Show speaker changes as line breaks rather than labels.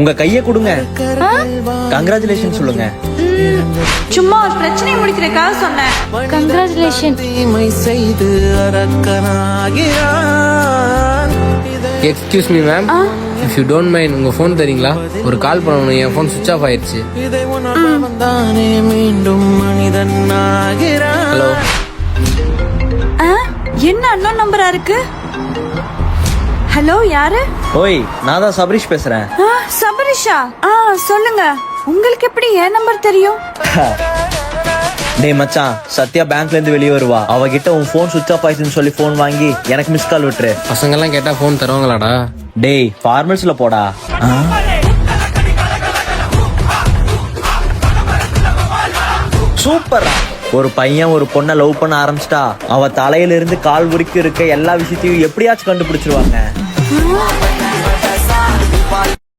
உங்க கைய கொடுங்க. கங்க்ராச்சுலேஷன் சொல்லுங்க.
சும்மா ஒரு பிரச்சனையை முடிக்கிறதுக்காக சொன்னேன்.
Congratulation.
Excuse me ma'am, if you don't mind உங்க ஃபோன் தரீங்களா? ஒரு கால் பண்ணணும், என் ஃபோன் சுவிட்ச் ஆஃப் ஆயிடுச்சு. ஹலோ.
என்ன அண்ணன் நம்பரா இருக்கு? ஹலோ, யாரு?
ஓய், நான் தான் சபரிஷ் பேசுறேன்.
சபரிஷா? சொல்லுங்க. உங்களுக்கு எப்படி என் நம்பர் தெரியும்?
டேய் மச்சான், சத்யா பேங்க்ல இருந்து வெளியே வருவா. அவகிட்ட உன் போன் சுவிட்ச் ஆஃப் ஆயிடுச்சுன்னு சொல்லி போன் வாங்கி எனக்கு மிஸ் கால் விட்டுரு.
பசங்க எல்லாம் கேட்டா ஃபோன் தருவாங்களாடா?
டேய் ஃபார்மல்ஸ்ல போடா. சூப்பர். ஒரு பையன் ஒரு பொண்ணை லவ் பண்ண ஆரம்பிச்சிட்டா அவ தலையில இருந்து கால் வரைக்கும் இருக்க எல்லா விஷயத்தையும் எப்படியாச்சும் கண்டுபிடிச்சிருவாங்க.